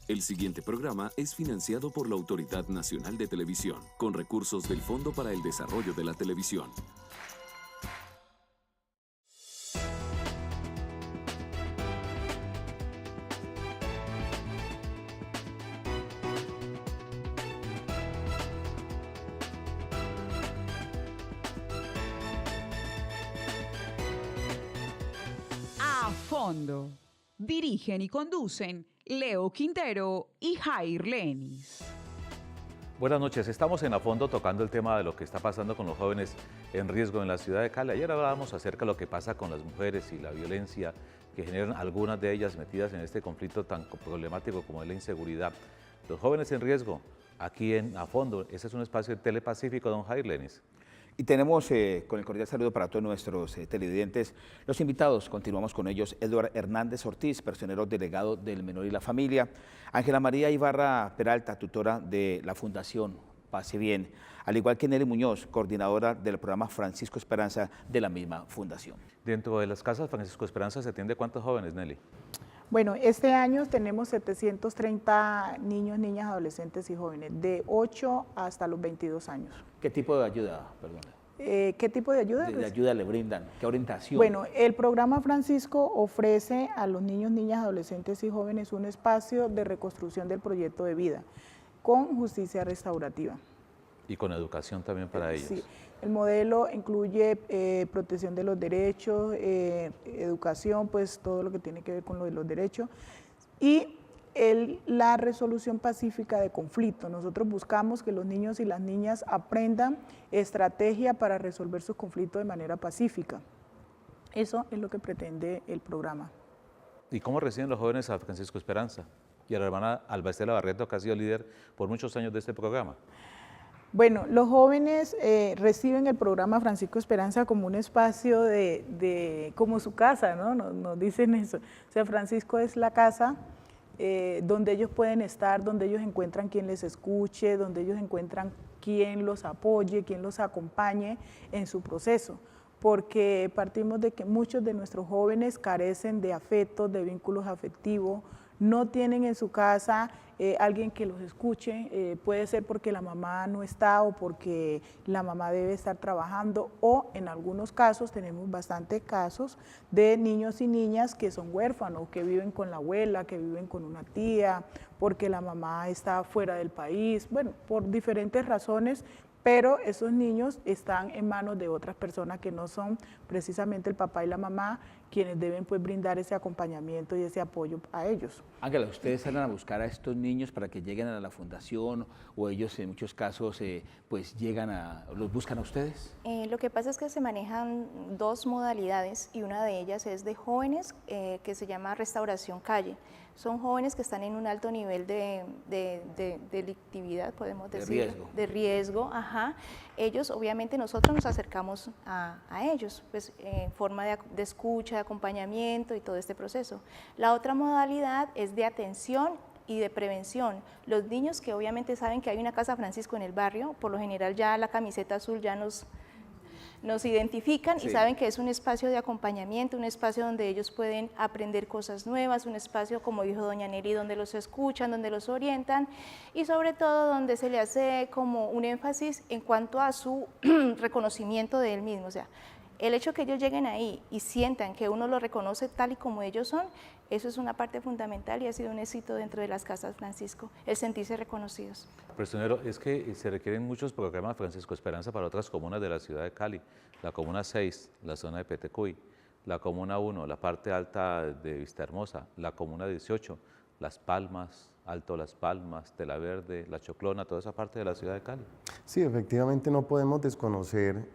El siguiente programa es financiado por la Autoridad Nacional de Televisión, con recursos del Fondo para el Desarrollo de la Televisión. A fondo. Dirigen y conducen Leo Quintero y Jair Lenis. Buenas noches, estamos en A Fondo tocando el tema de lo que está pasando con los jóvenes en riesgo en la ciudad de Cali. Ayer hablábamos acerca de lo que pasa con las mujeres y la violencia que generan algunas de ellas metidas en este conflicto tan problemático como es la inseguridad. Los jóvenes en riesgo, aquí en A Fondo, ese es un espacio telepacífico, don Jair Lenis. Y tenemos, con el cordial saludo para todos nuestros televidentes, los invitados, continuamos con ellos, Eduardo Hernández Ortiz, personero delegado del Menor y la Familia, Ángela María Ibarra Peralta, tutora de la Fundación Pase Bien, al igual que Nelly Muñoz, coordinadora del programa Francisco Esperanza de la misma fundación. Dentro de las casas Francisco Esperanza se atiende ¿cuántos jóvenes, Nelly? Bueno, este año tenemos 730 niños, niñas, adolescentes y jóvenes, de 8 hasta los 22 años. ¿Qué tipo de ayuda, perdón? ¿Qué tipo de ayuda? De ayuda le brindan? ¿Qué orientación? Bueno, el programa Francisco ofrece a los niños, niñas, adolescentes y jóvenes un espacio de reconstrucción del proyecto de vida con justicia restaurativa. Y con educación también para ellos. Sí, el modelo incluye protección de los derechos, educación, pues todo lo que tiene que ver con lo de los derechos y la resolución pacífica de conflictos. Nosotros buscamos que los niños y las niñas aprendan estrategia para resolver sus conflictos de manera pacífica. Eso es lo que pretende el programa. ¿Y cómo reciben los jóvenes a Francisco Esperanza y a la hermana Alba Estela Barreto, que ha sido líder por muchos años de este programa? Bueno, los jóvenes reciben el programa Francisco Esperanza como un espacio como su casa, ¿no? Nos dicen eso. O sea, Francisco es la casa donde ellos pueden estar, donde ellos encuentran quien les escuche, donde ellos encuentran quien los apoye, quien los acompañe en su proceso. Porque partimos de que muchos de nuestros jóvenes carecen de afectos, de vínculos afectivos, no tienen en su casa alguien que los escuche, puede ser porque la mamá no está o porque la mamá debe estar trabajando o en algunos casos, tenemos bastantes casos de niños y niñas que son huérfanos, que viven con la abuela, que viven con una tía, porque la mamá está fuera del país, bueno, por diferentes razones, pero esos niños están en manos de otras personas que no son precisamente el papá y la mamá quienes deben pues brindar ese acompañamiento y ese apoyo a ellos. Ángela, ¿ustedes salen a buscar a estos niños para que lleguen a la fundación o ellos en muchos casos pues los buscan a ustedes? Lo que pasa es que se manejan dos modalidades y una de ellas es de jóvenes que se llama Restauración Calle. Son jóvenes que están en un alto nivel de delictividad, podemos decir. De riesgo, ajá. Ellos, obviamente, nosotros nos acercamos a ellos, pues en forma de escucha, de acompañamiento y todo este proceso. La otra modalidad es de atención y de prevención. Los niños que obviamente saben que hay una Casa Francisco en el barrio, por lo general ya la camiseta azul ya nos identifican y saben que es un espacio de acompañamiento, un espacio donde ellos pueden aprender cosas nuevas, un espacio, como dijo doña Nelly, donde los escuchan, donde los orientan y sobre todo donde se le hace como un énfasis en cuanto a su reconocimiento de él mismo. O sea, el hecho que ellos lleguen ahí y sientan que uno los reconoce tal y como ellos son, eso es una parte fundamental y ha sido un éxito dentro de las Casas Francisco, el sentirse reconocidos. Personero, es que se requieren muchos programas Francisco Esperanza para otras comunas de la ciudad de Cali, la Comuna 6, la zona de Petecuy, la Comuna 1, la parte alta de Vistahermosa, la Comuna 18, Las Palmas, Alto Las Palmas, Tela Verde, La Choclona, toda esa parte de la ciudad de Cali. Sí, efectivamente no podemos desconocer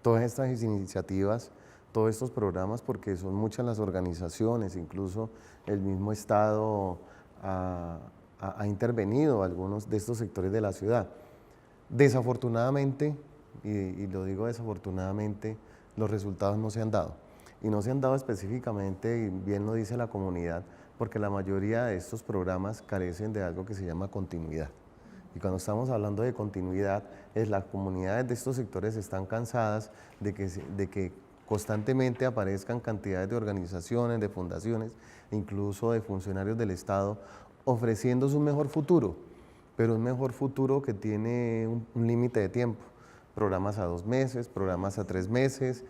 todas estas iniciativas, todos estos programas, porque son muchas las organizaciones, incluso el mismo Estado ha intervenido en algunos de estos sectores de la ciudad. Desafortunadamente, y lo digo desafortunadamente, los resultados no se han dado. Y no se han dado específicamente, y bien lo dice la comunidad, porque la mayoría de estos programas carecen de algo que se llama continuidad. Y cuando estamos hablando de continuidad, las comunidades de estos sectores están cansadas de que constantemente aparezcan cantidades de organizaciones, de fundaciones, incluso de funcionarios del Estado, ofreciéndose un mejor futuro, pero un mejor futuro que tiene un límite de tiempo. Programas a 2 meses, programas a 3 meses,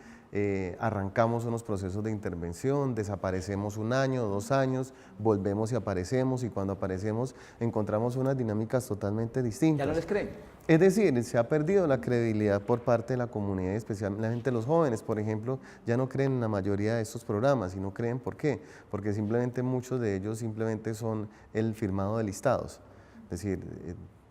arrancamos unos procesos de intervención, desaparecemos 1 año, 2 años, volvemos y aparecemos, y cuando aparecemos encontramos unas dinámicas totalmente distintas. ¿Ya no les creen? Es decir, se ha perdido la credibilidad por parte de la comunidad, especialmente los jóvenes, por ejemplo, ya no creen en la mayoría de estos programas, y no creen ¿por qué? Porque simplemente muchos de ellos simplemente son el firmado de listados. Es decir,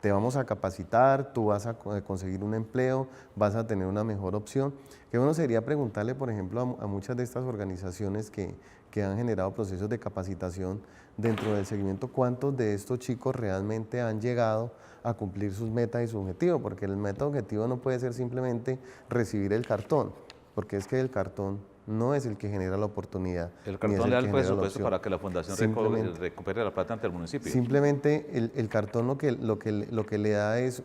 te vamos a capacitar, tú vas a conseguir un empleo, vas a tener una mejor opción. Qué bueno sería preguntarle, por ejemplo, a muchas de estas organizaciones que han generado procesos de capacitación dentro del seguimiento, cuántos de estos chicos realmente han llegado a cumplir sus metas y su objetivo, porque el meta objetivo no puede ser simplemente recibir el cartón, porque es que el cartón no es el que genera la oportunidad. El cartón le da el presupuesto para que la fundación recupere la plata ante el municipio. Simplemente el cartón lo que le da es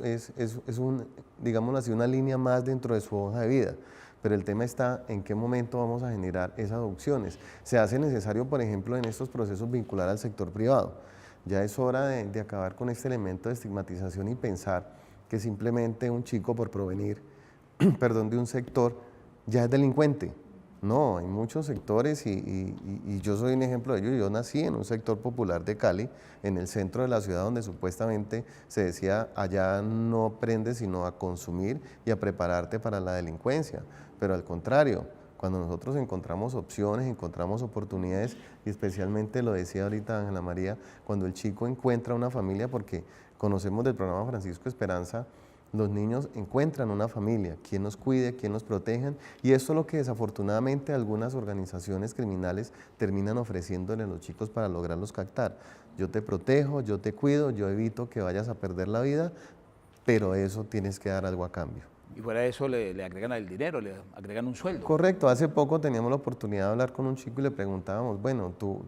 digámoslo así, una línea más dentro de su hoja de vida. Pero el tema está en qué momento vamos a generar esas opciones. Se hace necesario, por ejemplo, en estos procesos vincular al sector privado. Ya es hora de acabar con este elemento de estigmatización y pensar que simplemente un chico por provenir perdón, de un sector ya es delincuente. No, hay muchos sectores y yo soy un ejemplo de ello. Yo nací en un sector popular de Cali, en el centro de la ciudad, donde supuestamente se decía allá no aprendes sino a consumir y a prepararte para la delincuencia. Pero al contrario, cuando nosotros encontramos opciones, encontramos oportunidades, y especialmente lo decía ahorita Ángela María, cuando el chico encuentra una familia, porque conocemos del programa Francisco Esperanza, los niños encuentran una familia, quien nos cuide, quien nos proteja, y esto es lo que desafortunadamente algunas organizaciones criminales terminan ofreciéndole a los chicos para lograrlos captar. Yo te protejo, yo te cuido, yo evito que vayas a perder la vida, pero eso tienes que dar algo a cambio. Y fuera de eso le agregan el dinero, le agregan un sueldo. Correcto, hace poco teníamos la oportunidad de hablar con un chico y le preguntábamos, bueno, ¿tú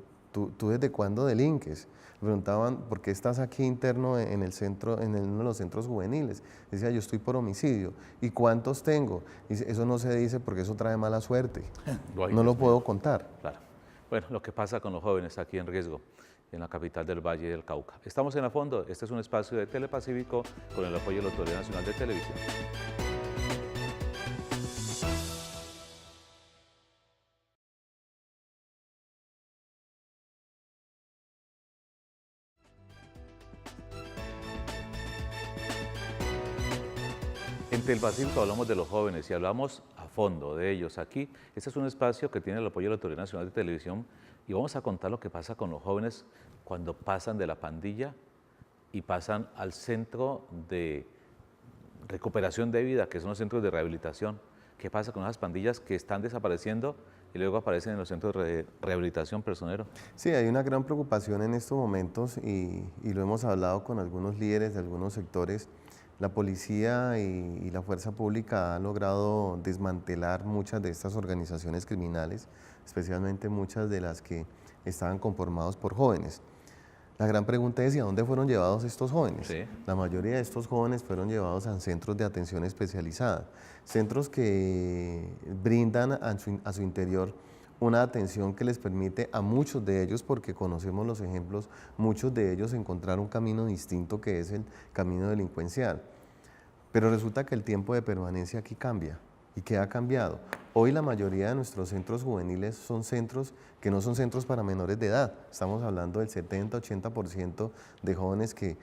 desde cuándo delinques? Le preguntaban, ¿por qué estás aquí interno en el centro, en uno de los centros juveniles? Decía, yo estoy por homicidio. ¿Y cuántos tengo? Dice, eso no se dice porque eso trae mala suerte. No lo puedo contar. Claro. Bueno, lo que pasa con los jóvenes aquí en riesgo, en la capital del Valle del Cauca. Estamos en A Fondo. Este es un espacio de Telepacífico con el apoyo de la Autoridad Nacional de Televisión. En Telepacífico hablamos de los jóvenes y hablamos a fondo de ellos. Aquí, este es un espacio que tiene el apoyo de la Autoridad Nacional de Televisión y vamos a contar lo que pasa con los jóvenes cuando pasan de la pandilla y pasan al centro de recuperación de vida, que son los centros de rehabilitación. ¿Qué pasa con esas pandillas que están desapareciendo y luego aparecen en los centros de rehabilitación, personero? Sí, hay una gran preocupación en estos momentos y lo hemos hablado con algunos líderes de algunos sectores. La policía y la fuerza pública han logrado desmantelar muchas de estas organizaciones criminales, especialmente muchas de las que estaban conformadas por jóvenes. La gran pregunta es, ¿y a dónde fueron llevados estos jóvenes? Sí. La mayoría de estos jóvenes fueron llevados a centros de atención especializada, centros que brindan a su interior una atención que les permite a muchos de ellos, porque conocemos los ejemplos, muchos de ellos encontrar un camino distinto que es el camino delincuencial. Pero resulta que el tiempo de permanencia aquí cambia. ¿Y qué ha cambiado? Hoy la mayoría de nuestros centros juveniles son centros que no son centros para menores de edad. Estamos hablando del 70-80% de jóvenes que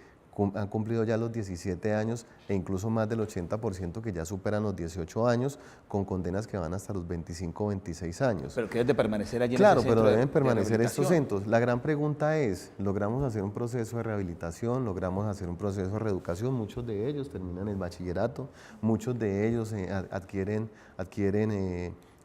han cumplido ya los 17 años e incluso más del 80% que ya superan los 18 años con condenas que van hasta los 25 o 26 años. Pero que deben de permanecer allí Claro, en ese centro pero deben permanecer de estos centros. La gran pregunta es, ¿logramos hacer un proceso de rehabilitación? ¿Logramos hacer un proceso de reeducación? Muchos de ellos terminan el bachillerato, muchos de ellos adquieren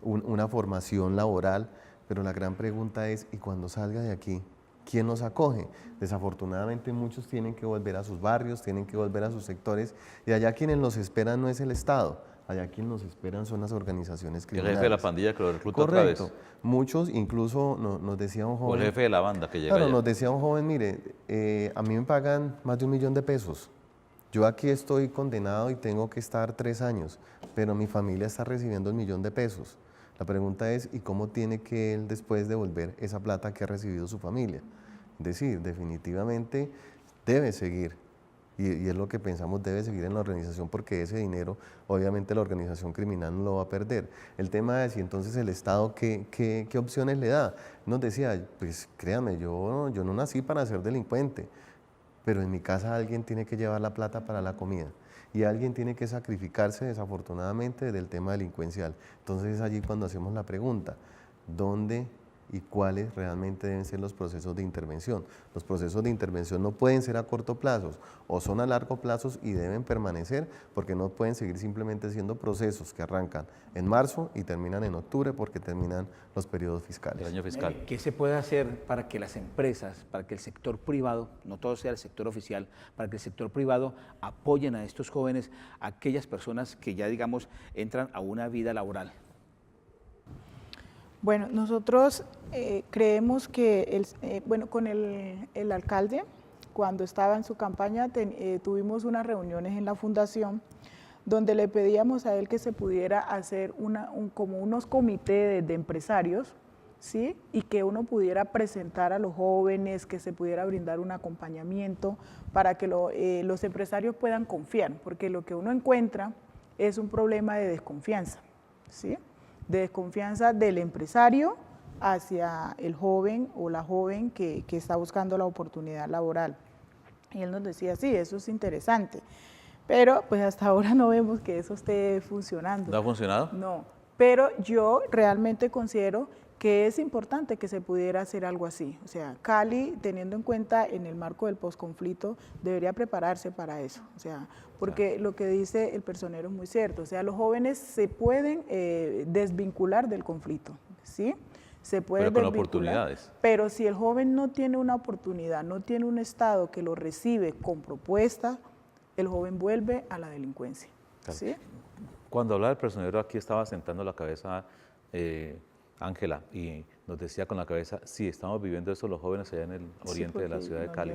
una formación laboral, pero la gran pregunta es, ¿y cuando salga de aquí? ¿Quién los acoge? Desafortunadamente muchos tienen que volver a sus barrios, tienen que volver a sus sectores, y allá quienes los esperan no es el Estado, allá quienes los esperan son las organizaciones criminales. El jefe de la pandilla que lo recluta otra vez. Correcto. Muchos, incluso nos decía un joven... O el jefe de la banda que llega Claro, allá. nos decía un joven, mire, a mí me pagan más de $1 millón. Yo aquí estoy condenado y tengo que estar 3 años, pero mi familia está recibiendo $1 millón. La pregunta es, ¿y cómo tiene que él después devolver esa plata que ha recibido su familia? Es decir, definitivamente debe seguir. Y es lo que pensamos, debe seguir en la organización, porque ese dinero obviamente la organización criminal no lo va a perder. El tema es, y entonces el Estado, ¿qué opciones le da? Nos decía, pues créame, yo no nací para ser delincuente, pero en mi casa alguien tiene que llevar la plata para la comida y alguien tiene que sacrificarse desafortunadamente del tema delincuencial. Entonces es allí cuando hacemos la pregunta, ¿dónde y cuáles realmente deben ser los procesos de intervención? Los procesos de intervención no pueden ser a corto plazo, o son a largo plazo y deben permanecer, porque no pueden seguir simplemente siendo procesos que arrancan en marzo y terminan en octubre porque terminan los periodos fiscales. El año fiscal. ¿Qué se puede hacer para que las empresas, para que el sector privado, no todo sea el sector oficial, para que el sector privado apoyen a estos jóvenes, a aquellas personas que ya, digamos, entran a una vida laboral? Bueno, nosotros creemos que, con el alcalde, cuando estaba en su campaña, tuvimos unas reuniones en la fundación donde le pedíamos a él que se pudiera hacer como unos comités de empresarios, ¿sí? Y que uno pudiera presentar a los jóvenes, que se pudiera brindar un acompañamiento para que los empresarios puedan confiar, porque lo que uno encuentra es un problema de desconfianza, ¿sí? De desconfianza del empresario hacia el joven o la joven que está buscando la oportunidad laboral. Y él nos decía, sí, eso es interesante, pero pues hasta ahora no vemos que eso esté funcionando. ¿No ha funcionado? No, pero yo realmente considero que es importante que se pudiera hacer algo así. O sea, Cali, teniendo en cuenta en el marco del posconflicto, debería prepararse para eso. O sea, porque lo que dice el personero es muy cierto. O sea, los jóvenes se pueden desvincular del conflicto, ¿sí? Se puede pero con desvincular, oportunidades. pero si el joven no tiene una oportunidad, no tiene un Estado que lo recibe con propuesta, el joven vuelve a la delincuencia. Claro. ¿Sí? Cuando hablaba el personero, aquí estaba sentando la cabeza Ángela y nos decía con la cabeza, sí, estamos viviendo eso los jóvenes allá en el oriente de la ciudad de Cali.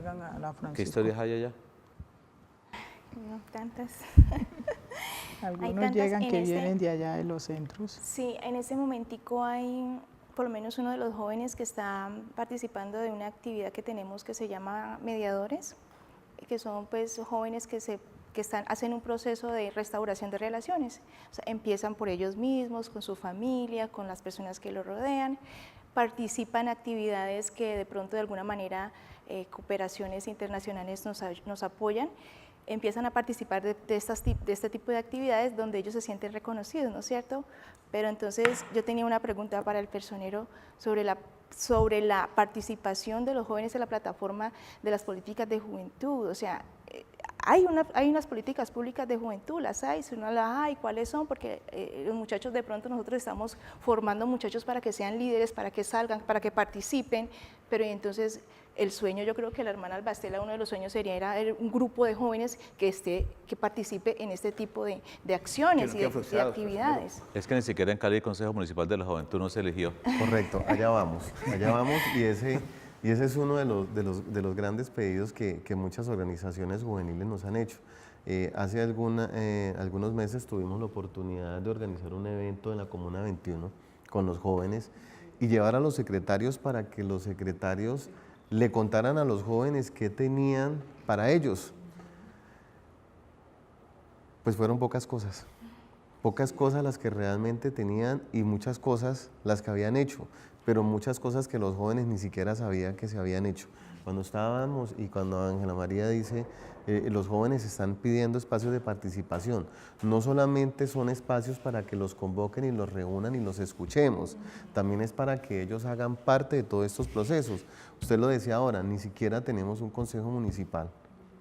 ¿Qué historias hay allá? No, tantas. Algunos tantas llegan en que vienen de allá de los centros. Sí, en ese momentico hay por lo menos uno de los jóvenes que está participando de una actividad que tenemos que se llama mediadores, que son pues jóvenes que hacen un proceso de restauración de relaciones. O sea, empiezan por ellos mismos, con su familia, con las personas que los rodean, participan en actividades que de pronto de alguna manera cooperaciones internacionales nos apoyan, empiezan a participar de este tipo de actividades donde ellos se sienten reconocidos, ¿no es cierto? Pero entonces yo tenía una pregunta para el personero sobre la participación de los jóvenes en la plataforma de las políticas de juventud. O sea, hay unas políticas públicas de juventud, las hay, si no las hay, ¿cuáles son? Porque los muchachos, de pronto nosotros estamos formando muchachos para que sean líderes, para que salgan, para que participen, pero entonces el sueño, yo creo que la hermana Albastela, uno de los sueños sería un grupo de jóvenes que participe en este tipo de acciones y de actividades. Es que ni siquiera en Cali el Consejo Municipal de la Juventud no se eligió. Correcto, allá vamos y ese es uno de los grandes pedidos que muchas organizaciones juveniles nos han hecho. Hace algunos meses tuvimos la oportunidad de organizar un evento en la Comuna 21 con los jóvenes y llevar a los secretarios para que los secretarios le contaran a los jóvenes qué tenían para ellos. Pues fueron pocas cosas las que realmente tenían y muchas cosas las que habían hecho, pero muchas cosas que los jóvenes ni siquiera sabían que se habían hecho. Cuando estábamos y cuando Ángela María dice, los jóvenes están pidiendo espacios de participación, no solamente son espacios para que los convoquen y los reúnan y los escuchemos, también es para que ellos hagan parte de todos estos procesos. Usted lo decía ahora, ni siquiera tenemos un consejo municipal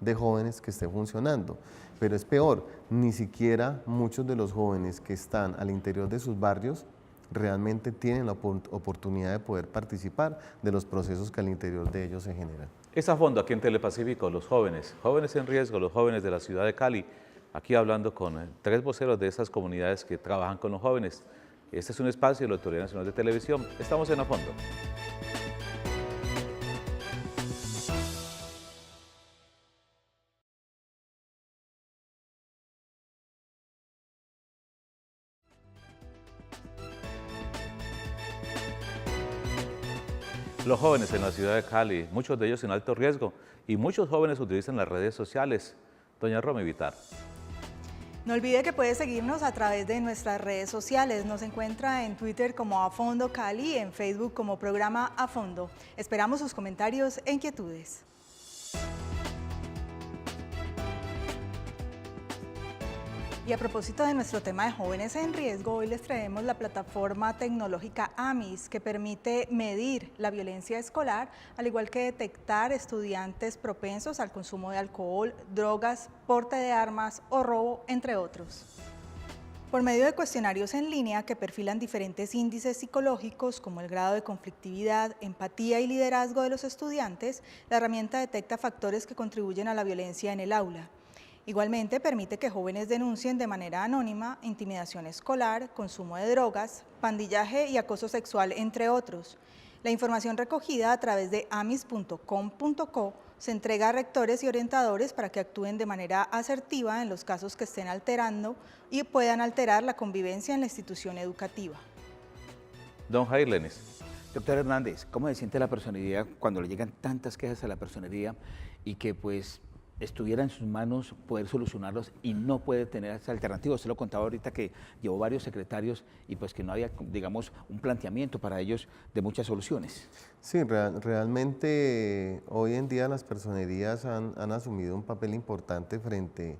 de jóvenes que esté funcionando, pero es peor, ni siquiera muchos de los jóvenes que están al interior de sus barrios realmente tienen la oportunidad de poder participar de los procesos que al interior de ellos se generan. Es a fondo aquí en Telepacífico, los jóvenes en riesgo, los jóvenes de la ciudad de Cali, aquí hablando con 3 voceros de esas comunidades que trabajan con los jóvenes. Este es un espacio de la Autoridad Nacional de Televisión. Estamos en a fondo. Los jóvenes en la ciudad de Cali, muchos de ellos en alto riesgo, y muchos jóvenes utilizan las redes sociales. Doña Romy Vitar. No olvide que puede seguirnos a través de nuestras redes sociales. Nos encuentra en Twitter como A Fondo Cali y en Facebook como Programa A Fondo. Esperamos sus comentarios e inquietudes. Y a propósito de nuestro tema de jóvenes en riesgo, hoy les traemos la plataforma tecnológica AMIS, que permite medir la violencia escolar, al igual que detectar estudiantes propensos al consumo de alcohol, drogas, porte de armas o robo, entre otros. Por medio de cuestionarios en línea que perfilan diferentes índices psicológicos como el grado de conflictividad, empatía y liderazgo de los estudiantes, la herramienta detecta factores que contribuyen a la violencia en el aula. Igualmente permite que jóvenes denuncien de manera anónima intimidación escolar, consumo de drogas, pandillaje y acoso sexual, entre otros. La información recogida a través de amis.com.co se entrega a rectores y orientadores para que actúen de manera asertiva en los casos que estén alterando y puedan alterar la convivencia en la institución educativa. Don Jair Lenis. Doctor Hernández, ¿cómo se siente la personería cuando le llegan tantas quejas a la personería y que pues estuviera en sus manos poder solucionarlos y no puede tener esa alternativa? Usted lo contaba ahorita que llevó varios secretarios y pues que no había, digamos, un planteamiento para ellos de muchas soluciones. Sí, realmente hoy en día las personerías han asumido un papel importante frente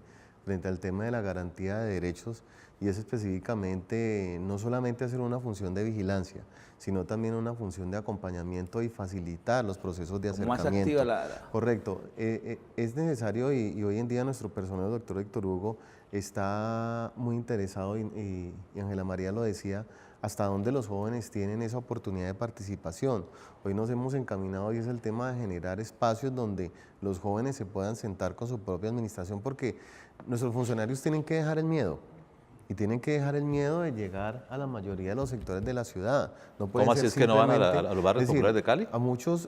al tema de la garantía de derechos, y es específicamente no solamente hacer una función de vigilancia, sino también una función de acompañamiento y facilitar los procesos de acercamiento. Más activa Correcto. Es necesario y hoy en día nuestro personal, el doctor Héctor Hugo, está muy interesado y Ángela María lo decía, hasta dónde los jóvenes tienen esa oportunidad de participación. Hoy nos hemos encaminado y es el tema de generar espacios donde los jóvenes se puedan sentar con su propia administración, porque nuestros funcionarios tienen que dejar el miedo. Y tienen que dejar el miedo de llegar a la mayoría de los sectores de la ciudad. No ¿Cómo así es que no van a los barrios populares de Cali? A muchos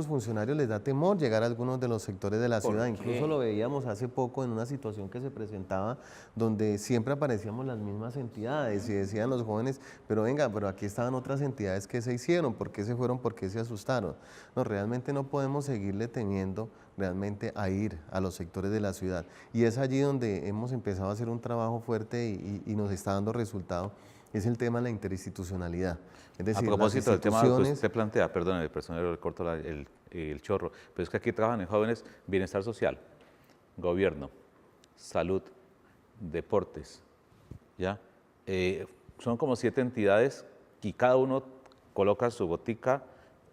funcionarios les da temor llegar a algunos de los sectores de la ciudad. Incluso lo veíamos hace poco en una situación que se presentaba donde siempre aparecíamos las mismas entidades y decían los jóvenes, pero venga, pero aquí estaban otras entidades que se hicieron, ¿por qué se fueron? ¿Por qué se asustaron? No, realmente no podemos seguirle teniendo realmente a ir a los sectores de la ciudad, y es allí donde hemos empezado a hacer un trabajo fuerte y nos está dando resultado, es el tema de la interinstitucionalidad. Es decir, a propósito del tema que usted plantea, perdón, el personal le corto el chorro, pero es que aquí trabajan en jóvenes bienestar social, gobierno, salud, deportes, ¿ya? Son como 7 entidades y cada uno coloca su gotica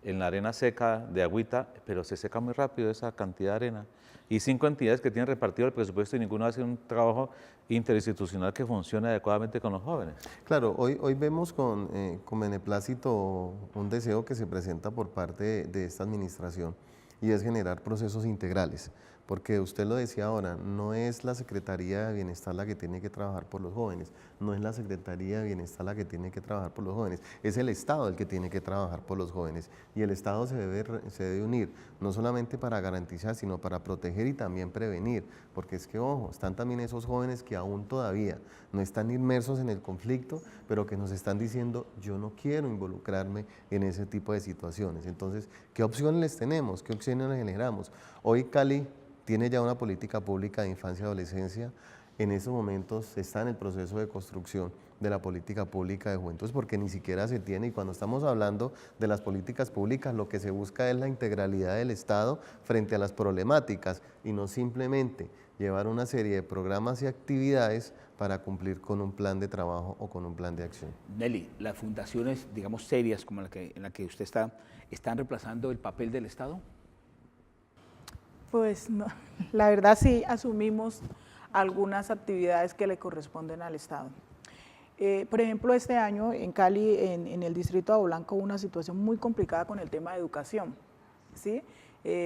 en la arena seca de agüita, pero se seca muy rápido esa cantidad de arena. Y 5 entidades que tienen repartido el presupuesto y ninguno hace un trabajo interinstitucional que funcione adecuadamente con los jóvenes. Claro, hoy vemos con beneplácito un deseo que se presenta por parte de esta administración, y es generar procesos integrales. Porque usted lo decía ahora, no es la Secretaría de Bienestar la que tiene que trabajar por los jóvenes, no es la Secretaría de Bienestar la que tiene que trabajar por los jóvenes, es el Estado el que tiene que trabajar por los jóvenes, y el Estado se debe unir, no solamente para garantizar, sino para proteger y también prevenir, porque es que, ojo, están también esos jóvenes que aún todavía no están inmersos en el conflicto, pero que nos están diciendo, yo no quiero involucrarme en ese tipo de situaciones. Entonces, ¿qué opciones les tenemos? ¿Qué opciones les generamos? Hoy Cali tiene ya una política pública de infancia y adolescencia. En estos momentos está en el proceso de construcción de la política pública de juventud, porque ni siquiera se tiene, y cuando estamos hablando de las políticas públicas, lo que se busca es la integralidad del Estado frente a las problemáticas, y no simplemente llevar una serie de programas y actividades para cumplir con un plan de trabajo o con un plan de acción. Nelly, las fundaciones, digamos, serias como en la que usted está, ¿están reemplazando el papel del Estado? Pues no, la verdad sí asumimos algunas actividades que le corresponden al Estado. Por ejemplo, este año en Cali, en el distrito de Agua Blanca, hubo una situación muy complicada con el tema de educación, ¿sí?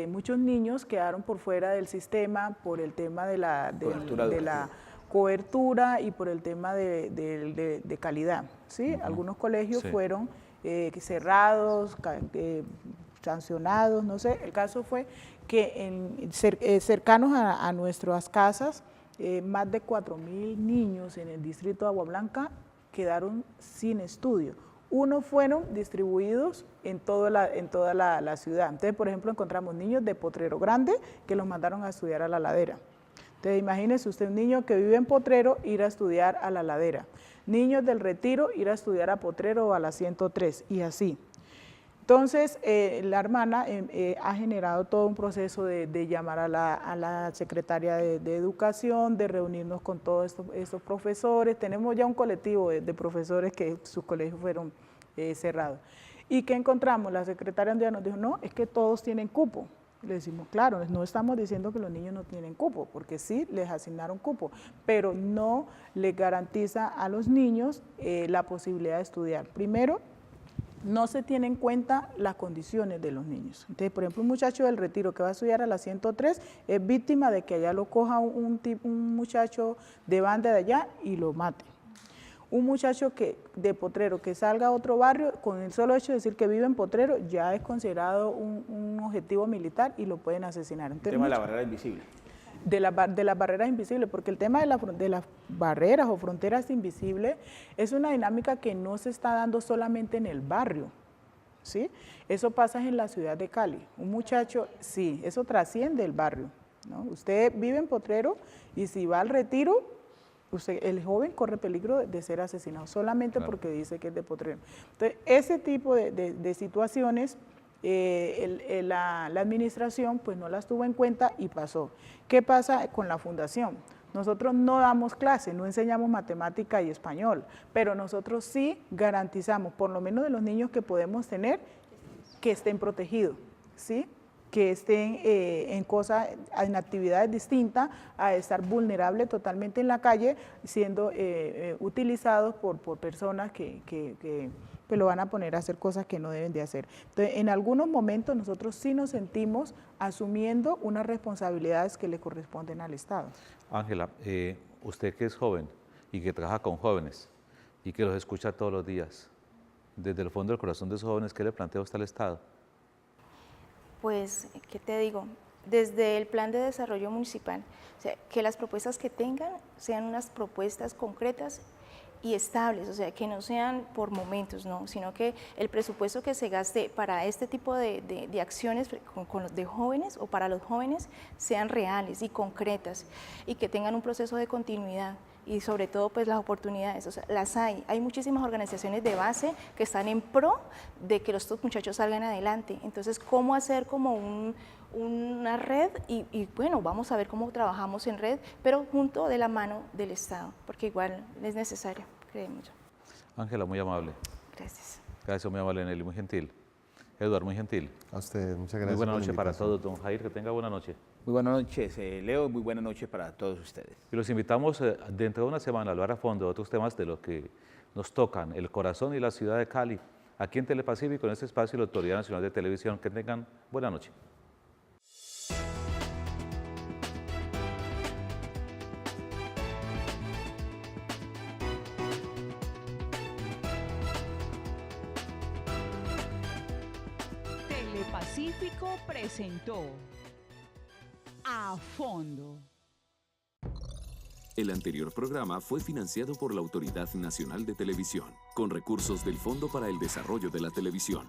Muchos niños quedaron por fuera del sistema por el tema de la cobertura y por el tema de calidad, ¿sí? Algunos colegios fueron cerrados, sancionados, no sé. El caso fue que cercanos a nuestras casas, más de 4.000 niños en el distrito de Agua Blanca quedaron sin estudio. unos fueron distribuidos en toda la ciudad. Entonces, por ejemplo, encontramos niños de Potrero Grande que los mandaron a estudiar a La Ladera. Entonces, imagínese usted un niño que vive en Potrero ir a estudiar a La Ladera. Niños del Retiro ir a estudiar a Potrero o a la 103 y así. Entonces, la hermana ha generado todo un proceso de llamar a la secretaria de Educación, de reunirnos con todos estos profesores. Tenemos ya un colectivo de profesores que sus colegios fueron cerrados. ¿Y qué encontramos? La secretaria un día nos dijo, no, es que todos tienen cupo. Le decimos, claro, no estamos diciendo que los niños no tienen cupo, porque sí les asignaron cupo, pero no les garantiza a los niños la posibilidad de estudiar. Primero, no se tiene en cuenta las condiciones de los niños. Entonces, por ejemplo, un muchacho del Retiro que va a estudiar a la 103 es víctima de que allá lo coja un muchacho de banda de allá y lo mate. Un muchacho de Potrero que salga a otro barrio, con el solo hecho de decir que vive en Potrero, ya es considerado un objetivo militar y lo pueden asesinar. Entonces, el tema de la barrera invisible. De las barreras invisibles, porque el tema de las barreras o fronteras invisibles es una dinámica que no se está dando solamente en el barrio, ¿sí? Eso pasa en la ciudad de Cali. Un muchacho, sí, eso trasciende el barrio, ¿no? Usted vive en Potrero y si va al Retiro, el joven corre peligro de ser asesinado solamente porque dice que es de Potrero. Entonces, ese tipo de situaciones la administración pues no las tuvo en cuenta y pasó. ¿Qué pasa con la fundación? Nosotros no damos clases, no enseñamos matemática y español, pero nosotros sí garantizamos, por lo menos de los niños que podemos tener, que estén protegidos, ¿sí? Que estén en actividades distintas a estar vulnerables totalmente en la calle, siendo utilizados por personas que lo van a poner a hacer cosas que no deben de hacer. Entonces, en algunos momentos nosotros sí nos sentimos asumiendo unas responsabilidades que le corresponden al Estado. Ángela, usted que es joven y que trabaja con jóvenes y que los escucha todos los días, desde el fondo del corazón de esos jóvenes, ¿qué le plantea usted al Estado? Pues, ¿qué te digo? Desde el plan de desarrollo municipal, o sea, que las propuestas que tengan sean unas propuestas concretas y estables, o sea, que no sean por momentos, no, sino que el presupuesto que se gaste para este tipo de acciones con los de jóvenes o para los jóvenes sean reales y concretas y que tengan un proceso de continuidad. Y sobre todo pues las oportunidades, o sea, las hay muchísimas organizaciones de base que están en pro de que estos muchachos salgan adelante. Entonces, ¿cómo hacer como una red? Y bueno, vamos a ver cómo trabajamos en red, pero junto de la mano del Estado, porque igual es necesario, creemos yo. Ángela, muy amable. Gracias. Gracias, muy amable, Nelly, muy gentil. Eduardo, muy gentil. A ustedes, muchas gracias. Muy buena noche para todos, don Jair, que tenga buena noche. Muy buenas noches, Leo, muy buena noche para todos ustedes. Y los invitamos dentro de una semana a hablar a fondo de otros temas de lo que nos tocan, el corazón y la ciudad de Cali, aquí en Telepacífico, en este espacio de la Autoridad Nacional de Televisión. Que tengan buena noche. Telepacífico presentó A Fondo. El anterior programa fue financiado por la Autoridad Nacional de Televisión, con recursos del Fondo para el Desarrollo de la Televisión.